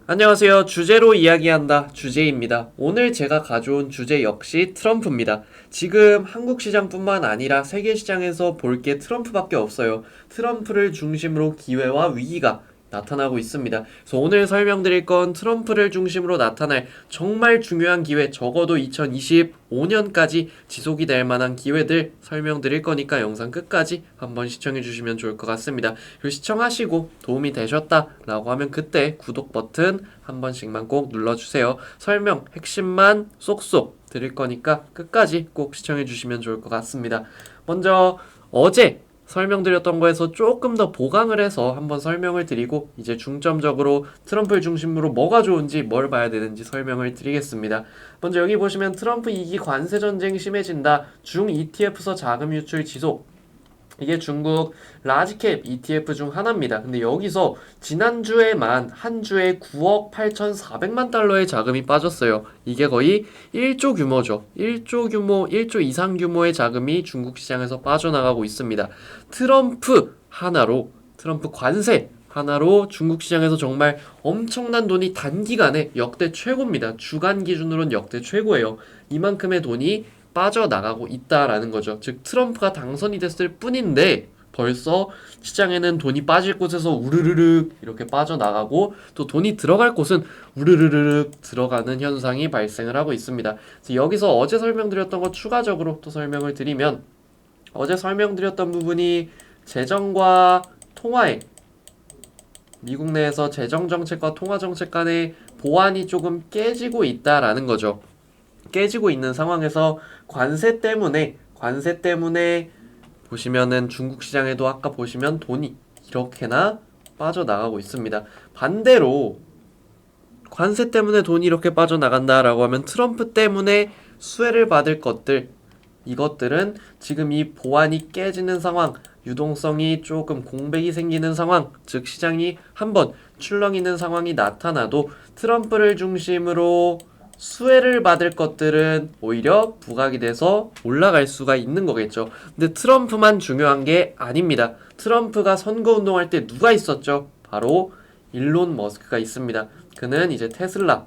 안녕하세요. 주제로 이야기한다. 주제입니다. 오늘 제가 가져온 주제 역시 트럼프입니다. 지금 한국 시장뿐만 아니라 세계 시장에서 볼 게 트럼프밖에 없어요. 트럼프를 중심으로 기회와 위기가 나타나고 있습니다. 그래서 오늘 설명드릴 건 트럼프를 중심으로 나타날 정말 중요한 기회, 적어도 2025년까지 지속이 될 만한 기회들 설명드릴 거니까 영상 끝까지 한번 시청해 주시면 좋을 것 같습니다. 그리고 시청하시고 도움이 되셨다라고 하면 그때 구독 버튼 한 번씩만 꼭 눌러주세요. 설명 핵심만 쏙쏙 드릴 거니까 끝까지 꼭 시청해 주시면 좋을 것 같습니다. 먼저 어제 설명드렸던 거에서 조금 더 보강을 해서 한번 설명을 드리고 이제 중점적으로 트럼프를 중심으로 뭐가 좋은지 뭘 봐야 되는지 설명을 드리겠습니다. 먼저 여기 보시면 트럼프 2기 관세 전쟁 심해진다. 중 ETF서 자금 유출 지속. 이게 중국 라지캡 ETF 중 하나입니다. 근데 여기서 지난주에만 한 주에 9억 8,400만 달러의 자금이 빠졌어요. 이게 거의 1조 규모죠. 1조 규모, 1조 이상 규모의 자금이 중국 시장에서 빠져나가고 있습니다. 트럼프 관세 하나로 중국 시장에서 정말 엄청난 돈이 단기간에 역대 최고입니다. 주간 기준으로는 역대 최고예요. 이만큼의 돈이 빠져나가고 있다라는 거죠. 즉 트럼프가 당선이 됐을 뿐인데 벌써 시장에는 돈이 빠질 곳에서 우르르륵 이렇게 빠져나가고 또 돈이 들어갈 곳은 우르르륵 들어가는 현상이 발생을 하고 있습니다. 그래서 여기서 어제 설명드렸던 거 추가적으로 또 설명을 드리면 어제 설명드렸던 부분이 재정과 통화의 미국 내에서 재정정책과 통화정책 간의 보완이 조금 깨지고 있다라는 거죠. 깨지고 있는 상황에서 관세 때문에 보시면은 중국 시장에도 아까 보시면 돈이 이렇게나 빠져나가고 있습니다. 반대로 관세 때문에 돈이 이렇게 빠져나간다라고 하면 트럼프 때문에 수혜를 받을 것들, 이것들은 지금 이 보안이 깨지는 상황, 유동성이 조금 공백이 생기는 상황, 즉 시장이 한번 출렁이는 상황이 나타나도 트럼프를 중심으로 수혜를 받을 것들은 오히려 부각이 돼서 올라갈 수가 있는 거겠죠. 근데 트럼프만 중요한 게 아닙니다. 트럼프가 선거운동할 때 누가 있었죠? 바로 일론 머스크가 있습니다. 그는 이제 테슬라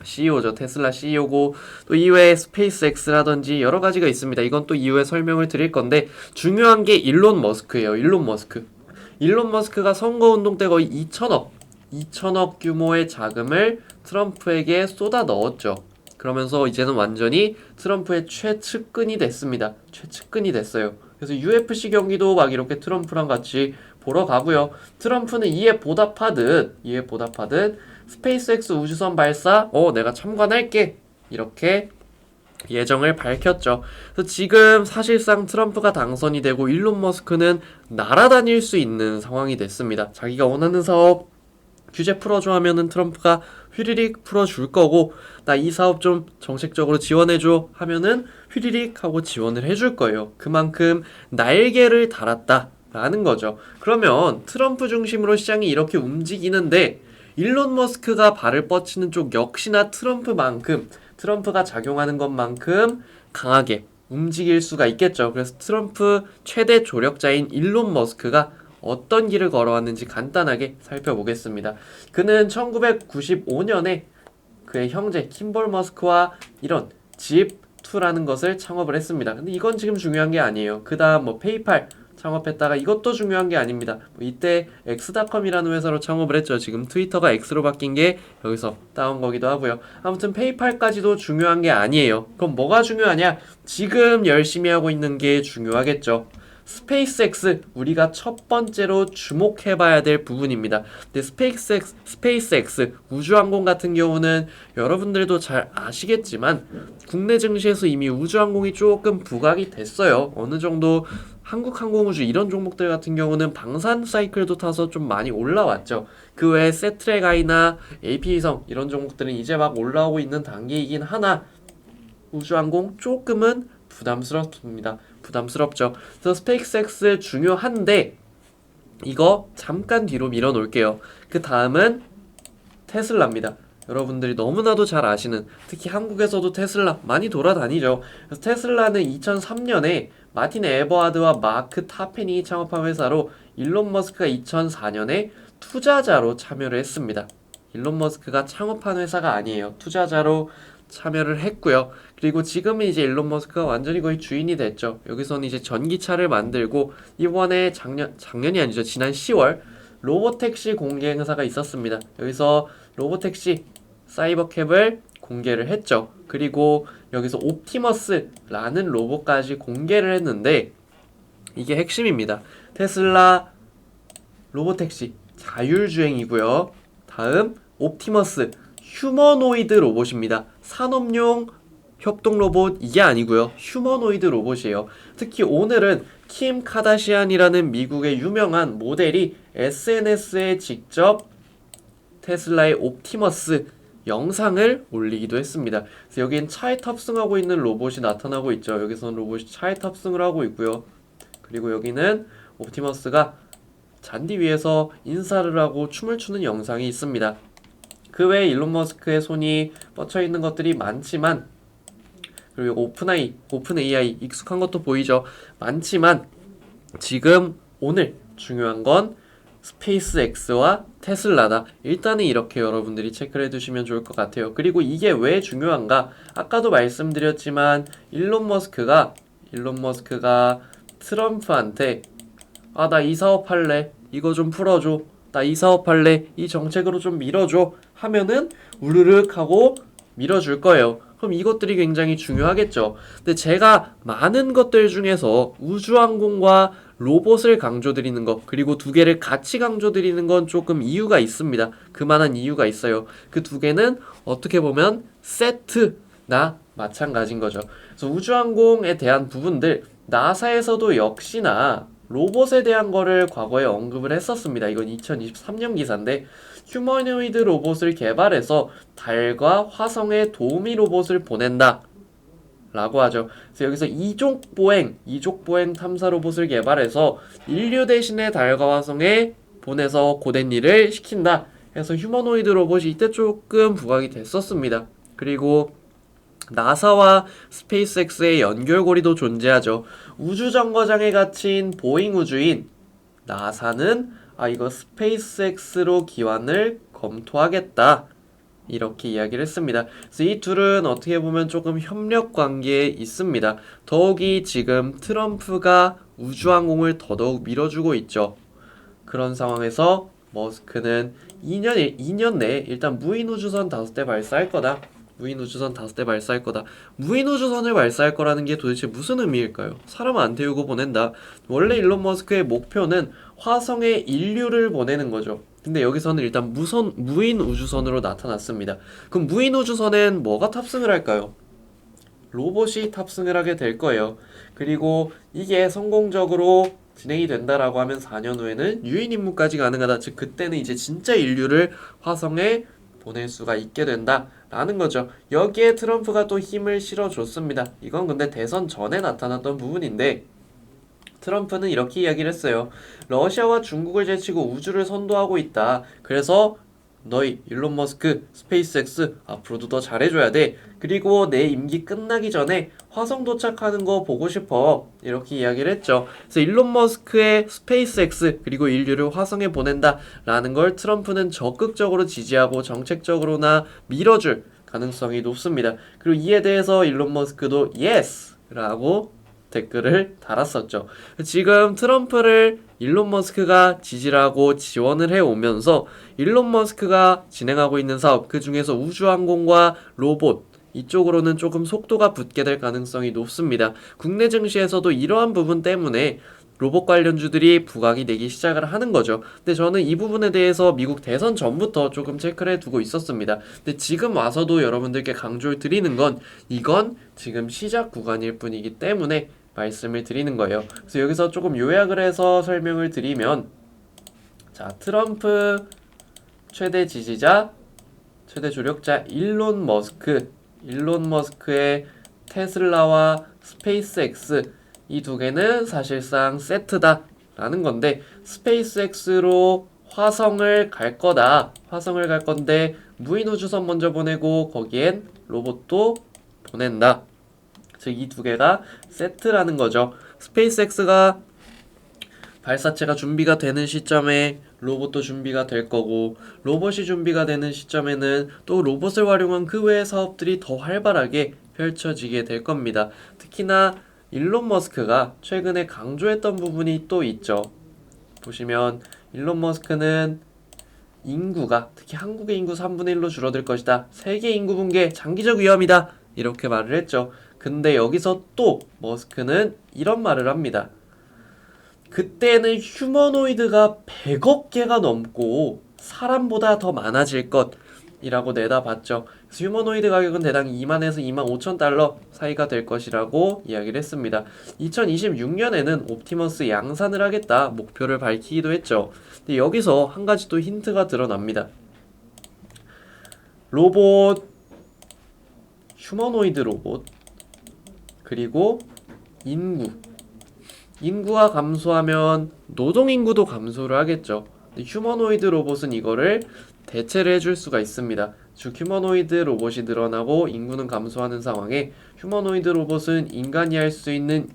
CEO죠. 테슬라 CEO고 또 이외에 스페이스X라든지 여러 가지가 있습니다. 이건 또 이후에 설명을 드릴 건데 중요한 게 일론 머스크예요. 일론 머스크가 선거운동 때 거의 2천억 규모의 자금을 트럼프에게 쏟아 넣었죠. 그러면서 이제는 완전히 트럼프의 최측근이 됐습니다. 최측근이 됐어요. 그래서 UFC 경기도 막 이렇게 트럼프랑 같이 보러 가고요. 트럼프는 이에 보답하듯 스페이스X 우주선 발사 내가 참관할게 이렇게 예정을 밝혔죠. 그래서 지금 사실상 트럼프가 당선이 되고 일론 머스크는 날아다닐 수 있는 상황이 됐습니다. 자기가 원하는 사업 규제 풀어줘 하면은 트럼프가 휘리릭 풀어줄 거고 나 이 사업 좀 정책적으로 지원해줘 하면은 휘리릭 하고 지원을 해줄 거예요. 그만큼 날개를 달았다라는 거죠. 그러면 트럼프 중심으로 시장이 이렇게 움직이는데 일론 머스크가 발을 뻗치는 쪽 역시나 트럼프가 작용하는 것만큼 강하게 움직일 수가 있겠죠. 그래서 트럼프 최대 조력자인 일론 머스크가 어떤 길을 걸어왔는지 간단하게 살펴보겠습니다. 그는 1995년에 그의 형제 킴볼 머스크와 이런 집2라는 것을 창업을 했습니다. 근데 이건 지금 중요한 게 아니에요. 그 다음 페이팔 창업했다가 이것도 중요한 게 아닙니다. 이때 엑스닷컴이라는 회사로 창업을 했죠. 지금 트위터가 X로 바뀐 게 여기서 따온 거기도 하고요. 아무튼 페이팔까지도 중요한 게 아니에요. 그럼 뭐가 중요하냐? 지금 열심히 하고 있는 게 중요하겠죠. 스페이스X 우리가 첫 번째로 주목해봐야 될 부분입니다. 근데 스페이스X 우주항공 같은 경우는 여러분들도 잘 아시겠지만 국내 증시에서 이미 우주항공이 조금 부각이 됐어요. 어느 정도 한국항공우주 이런 종목들 같은 경우는 방산 사이클도 타서 좀 많이 올라왔죠. 그 외에 세트랙아이나 AP위성 이런 종목들은 이제 막 올라오고 있는 단계이긴 하나 우주항공 조금은 부담스럽죠. 그래서 스페이스X 중요한데 이거 잠깐 뒤로 밀어 놓을게요. 그 다음은 테슬라입니다. 여러분들이 너무나도 잘 아시는 특히 한국에서도 테슬라 많이 돌아다니죠. 그래서 테슬라는 2003년에 마틴 에버하드와 마크 타펜이 창업한 회사로 일론 머스크가 2004년에 투자자로 참여를 했습니다. 일론 머스크가 창업한 회사가 아니에요. 투자자로 참여를 했고요. 그리고 지금은 이제 일론 머스크가 완전히 거의 주인이 됐죠. 여기서는 이제 전기차를 만들고 이번에 작년이 아니죠. 지난 10월 로보택시 공개 행사가 있었습니다. 여기서 로보택시 사이버캡을 공개를 했죠. 그리고 여기서 옵티머스라는 로봇까지 공개를 했는데 이게 핵심입니다. 테슬라 로보택시 자율주행이고요. 다음 옵티머스 휴머노이드 로봇입니다. 산업용 협동 로봇 이게 아니고요. 휴머노이드 로봇이에요. 특히 오늘은 킴 카다시안이라는 미국의 유명한 모델이 SNS에 직접 테슬라의 옵티머스 영상을 올리기도 했습니다. 그래서 여기엔 차에 탑승하고 있는 로봇이 나타나고 있죠. 여기서는 로봇이 차에 탑승을 하고 있고요. 그리고 여기는 옵티머스가 잔디 위에서 인사를 하고 춤을 추는 영상이 있습니다. 그 외에 일론 머스크의 손이 뻗쳐 있는 것들이 많지만, 그리고 오픈 AI 익숙한 것도 보이죠. 많지만 지금 오늘 중요한 건 스페이스X와 테슬라다. 일단은 이렇게 여러분들이 체크를 해두시면 좋을 것 같아요. 그리고 이게 왜 중요한가? 아까도 말씀드렸지만 일론 머스크가 트럼프한테 나 이 사업 할래. 이거 좀 풀어줘. 나 이 사업 할래. 이 정책으로 좀 밀어줘. 하면은 우르륵 하고 밀어줄 거예요. 그럼 이것들이 굉장히 중요하겠죠. 근데 제가 많은 것들 중에서 우주항공과 로봇을 강조드리는 것, 그리고 두 개를 같이 강조드리는 건 조금 이유가 있습니다. 그만한 이유가 있어요. 그 두 개는 어떻게 보면 세트나 마찬가지인 거죠. 그래서 우주항공에 대한 부분들, 나사에서도 역시나 로봇에 대한 거를 과거에 언급을 했었습니다. 이건 2023년 기사인데 휴머노이드 로봇을 개발해서 달과 화성에 도우미 로봇을 보낸다 라고 하죠. 그래서 여기서 이족보행 탐사 로봇을 개발해서 인류 대신에 달과 화성에 보내서 고된 일을 시킨다 해서 휴머노이드 로봇이 이때 조금 부각이 됐었습니다. 그리고 나사와 스페이스X의 연결고리도 존재하죠. 우주정거장에 갇힌 보잉 우주인 나사는 이거 스페이스X로 기환을 검토하겠다 이렇게 이야기를 했습니다. 그래서 이 둘은 어떻게 보면 조금 협력 관계에 있습니다. 더욱이 지금 트럼프가 우주항공을 더더욱 밀어주고 있죠. 그런 상황에서 머스크는 2년 내에 일단 무인 우주선 5대 발사할 거다. 무인 우주선을 발사할 거라는 게 도대체 무슨 의미일까요? 사람 안 태우고 보낸다. 원래 일론 머스크의 목표는 화성에 인류를 보내는 거죠. 근데 여기서는 일단 무인 우주선으로 나타났습니다. 그럼 무인 우주선엔 뭐가 탑승을 할까요? 로봇이 탑승을 하게 될 거예요. 그리고 이게 성공적으로 진행이 된다라고 하면 4년 후에는 유인 임무까지 가능하다. 즉 그때는 이제 진짜 인류를 화성에 보낼 수가 있게 된다라는 거죠. 여기에 트럼프가 또 힘을 실어줬습니다. 이건 근데 대선 전에 나타났던 부분인데 트럼프는 이렇게 이야기를 했어요. 러시아와 중국을 제치고 우주를 선도하고 있다. 그래서 너희 일론 머스크, 스페이스X 앞으로도 더 잘해줘야 돼. 그리고 내 임기 끝나기 전에 화성 도착하는 거 보고 싶어. 이렇게 이야기를 했죠. 그래서 일론 머스크의 스페이스X 그리고 인류를 화성에 보낸다 라는 걸 트럼프는 적극적으로 지지하고 정책적으로나 밀어줄 가능성이 높습니다. 그리고 이에 대해서 일론 머스크도 yes! 라고 댓글을 달았었죠. 지금 트럼프를 일론 머스크가 지지를 하고 지원을 해오면서 일론 머스크가 진행하고 있는 사업, 그 중에서 우주항공과 로봇 이쪽으로는 조금 속도가 붙게 될 가능성이 높습니다. 국내 증시에서도 이러한 부분 때문에 로봇 관련주들이 부각이 되기 시작을 하는 거죠. 근데 저는 이 부분에 대해서 미국 대선 전부터 조금 체크를 해두고 있었습니다. 근데 지금 와서도 여러분들께 강조를 드리는 건 이건 지금 시작 구간일 뿐이기 때문에 말씀을 드리는 거예요. 그래서 여기서 조금 요약을 해서 설명을 드리면, 자, 트럼프 최대 지지자, 최대 조력자 일론 머스크의 테슬라와 스페이스X 이 두 개는 사실상 세트다라는 건데, 스페이스X로 화성을 갈 건데 무인 우주선 먼저 보내고 거기엔 로봇도 보낸다. 즉 이 두 개가 세트라는 거죠. 스페이스X가 발사체가 준비가 되는 시점에 로봇도 준비가 될 거고, 로봇이 준비가 되는 시점에는 또 로봇을 활용한 그 외의 사업들이 더 활발하게 펼쳐지게 될 겁니다. 특히나 일론 머스크가 최근에 강조했던 부분이 또 있죠. 보시면 일론 머스크는 인구가 특히 한국의 인구 3분의 1로 줄어들 것이다. 세계 인구 붕괴 장기적 위험이다. 이렇게 말을 했죠. 근데 여기서 또 머스크는 이런 말을 합니다. 그때는 휴머노이드가 100억 개가 넘고 사람보다 더 많아질 것이라고 내다봤죠. 그래서 휴머노이드 가격은 대당 2만에서 2만 5천 달러 사이가 될 것이라고 이야기를 했습니다. 2026년에는 옵티머스 양산을 하겠다 목표를 밝히기도 했죠. 근데 여기서 한 가지 또 힌트가 드러납니다. 로봇, 휴머노이드 로봇, 그리고 인구가 감소하면 노동인구도 감소를 하겠죠. 근데 휴머노이드 로봇은 이거를 대체를 해줄 수가 있습니다. 즉 휴머노이드 로봇이 늘어나고 인구는 감소하는 상황에 휴머노이드 로봇은 인간이 할 수 있는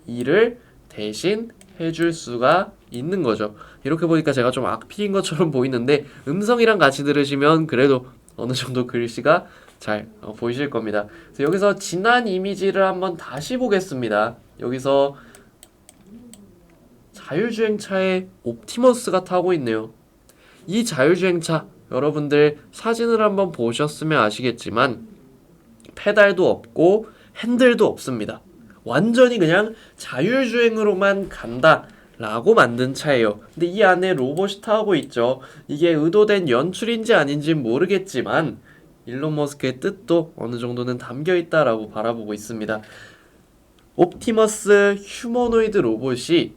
일을 대신 해줄 수가 있는 거죠. 이렇게 보니까 제가 좀 악필인 것처럼 보이는데 음성이랑 같이 들으시면 그래도 어느 정도 글씨가 잘 보이실 겁니다. 그래서 여기서 지난 이미지를 한번 다시 보겠습니다. 여기서 자율주행차에 옵티머스가 타고 있네요. 이 자율주행차 여러분들 사진을 한번 보셨으면 아시겠지만 페달도 없고 핸들도 없습니다. 완전히 그냥 자율주행으로만 간다 라고 만든 차예요. 근데 이 안에 로봇이 타고 있죠. 이게 의도된 연출인지 아닌지 모르겠지만 일론 머스크의 뜻도 어느 정도는 담겨 있다라고 바라보고 있습니다. 옵티머스 휴머노이드 로봇이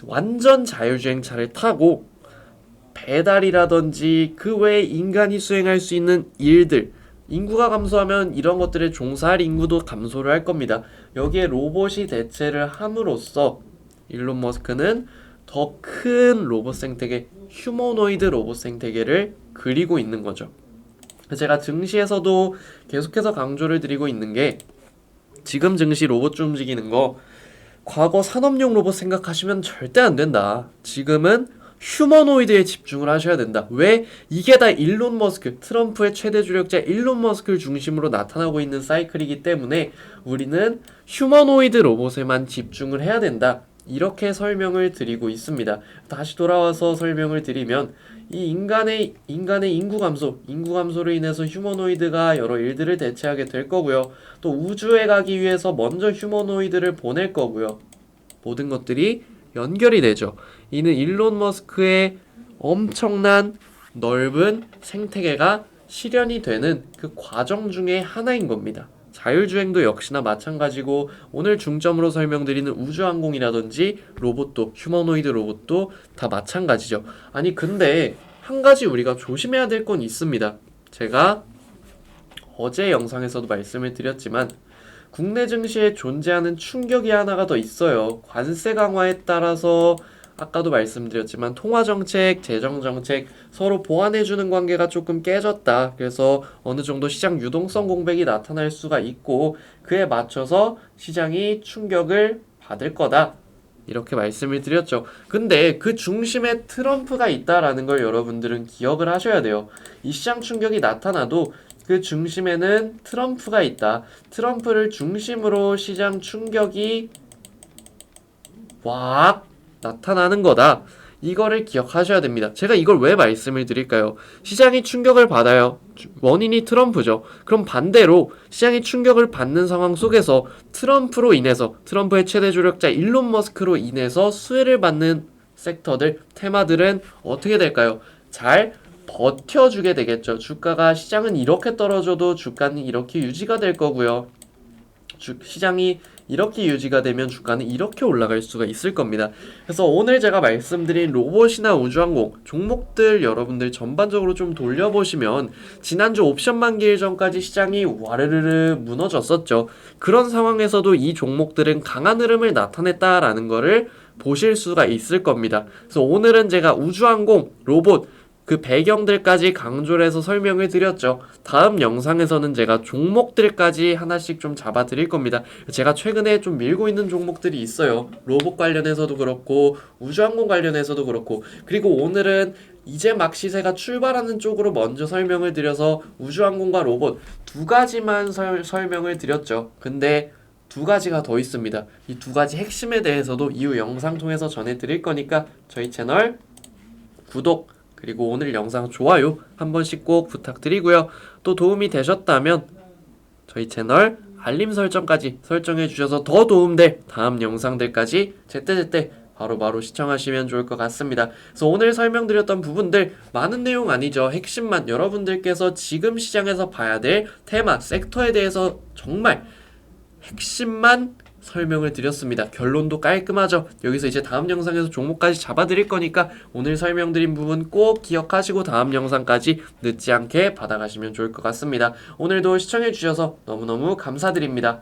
완전 자율주행차를 타고 배달이라든지 그 외에 인간이 수행할 수 있는 일들, 인구가 감소하면 이런 것들에 종사할 인구도 감소를 할 겁니다. 여기에 로봇이 대체를 함으로써 일론 머스크는 더 큰 로봇 생태계, 휴머노이드 로봇 생태계를 그리고 있는 거죠. 제가 증시에서도 계속해서 강조를 드리고 있는 게 지금 증시 로봇 움직이는 거 과거 산업용 로봇 생각하시면 절대 안 된다. 지금은 휴머노이드에 집중을 하셔야 된다. 왜? 이게 다 일론 머스크, 트럼프의 최대 주력자 일론 머스크를 중심으로 나타나고 있는 사이클이기 때문에 우리는 휴머노이드 로봇에만 집중을 해야 된다. 이렇게 설명을 드리고 있습니다. 다시 돌아와서 설명을 드리면 이 인간의 인구 감소로 인해서 휴머노이드가 여러 일들을 대체하게 될 거고요. 또 우주에 가기 위해서 먼저 휴머노이드를 보낼 거고요. 모든 것들이 연결이 되죠. 이는 일론 머스크의 엄청난 넓은 생태계가 실현이 되는 그 과정 중에 하나인 겁니다. 자율주행도 역시나 마찬가지고 오늘 중점으로 설명드리는 우주항공이라든지 로봇도 휴머노이드 로봇도 다 마찬가지죠. 아니 근데 한 가지 우리가 조심해야 될 건 있습니다. 제가 어제 영상에서도 말씀을 드렸지만 국내 증시에 존재하는 충격이 하나가 더 있어요. 관세 강화에 따라서 아까도 말씀드렸지만 통화정책, 재정정책 서로 보완해주는 관계가 조금 깨졌다. 그래서 어느 정도 시장 유동성 공백이 나타날 수가 있고 그에 맞춰서 시장이 충격을 받을 거다. 이렇게 말씀을 드렸죠. 근데 그 중심에 트럼프가 있다라는 걸 여러분들은 기억을 하셔야 돼요. 이 시장 충격이 나타나도 그 중심에는 트럼프가 있다. 트럼프를 중심으로 시장 충격이 확 나타나는 거다. 이거를 기억하셔야 됩니다. 제가 이걸 왜 말씀을 드릴까요? 시장이 충격을 받아요. 원인이 트럼프죠. 그럼 반대로 시장이 충격을 받는 상황 속에서 트럼프로 인해서 트럼프의 최대 주력자 일론 머스크로 인해서 수혜를 받는 섹터들, 테마들은 어떻게 될까요? 잘 버텨주게 되겠죠. 주가가 시장은 이렇게 떨어져도 주가는 이렇게 유지가 될 거고요. 시장이 이렇게 유지가 되면 주가는 이렇게 올라갈 수가 있을 겁니다. 그래서 오늘 제가 말씀드린 로봇이나 우주항공 종목들 여러분들 전반적으로 좀 돌려보시면 지난주 옵션 만기일 전까지 시장이 와르르르 무너졌었죠. 그런 상황에서도 이 종목들은 강한 흐름을 나타냈다라는 거를 보실 수가 있을 겁니다. 그래서 오늘은 제가 우주항공, 로봇 그 배경들까지 강조를 해서 설명을 드렸죠. 다음 영상에서는 제가 종목들까지 하나씩 좀 잡아 드릴 겁니다. 제가 최근에 좀 밀고 있는 종목들이 있어요. 로봇 관련해서도 그렇고 우주항공 관련해서도 그렇고, 그리고 오늘은 이제 막 시세가 출발하는 쪽으로 먼저 설명을 드려서 우주항공과 로봇 두 가지만 설명을 드렸죠. 근데 두 가지가 더 있습니다. 이 두 가지 핵심에 대해서도 이후 영상 통해서 전해드릴 거니까 저희 채널 구독, 그리고 오늘 영상 좋아요 한 번씩 꼭 부탁드리고요. 또 도움이 되셨다면 저희 채널 알림 설정까지 설정해 주셔서 더 도움될 다음 영상들까지 제때제때 바로바로 시청하시면 좋을 것 같습니다. 그래서 오늘 설명드렸던 부분들 많은 내용 아니죠. 핵심만 여러분들께서 지금 시장에서 봐야 될 테마, 섹터에 대해서 정말 핵심만 설명을 드렸습니다. 결론도 깔끔하죠. 여기서 이제 다음 영상에서 종목까지 잡아드릴 거니까 오늘 설명드린 부분 꼭 기억하시고 다음 영상까지 늦지 않게 받아가시면 좋을 것 같습니다. 오늘도 시청해주셔서 너무너무 감사드립니다.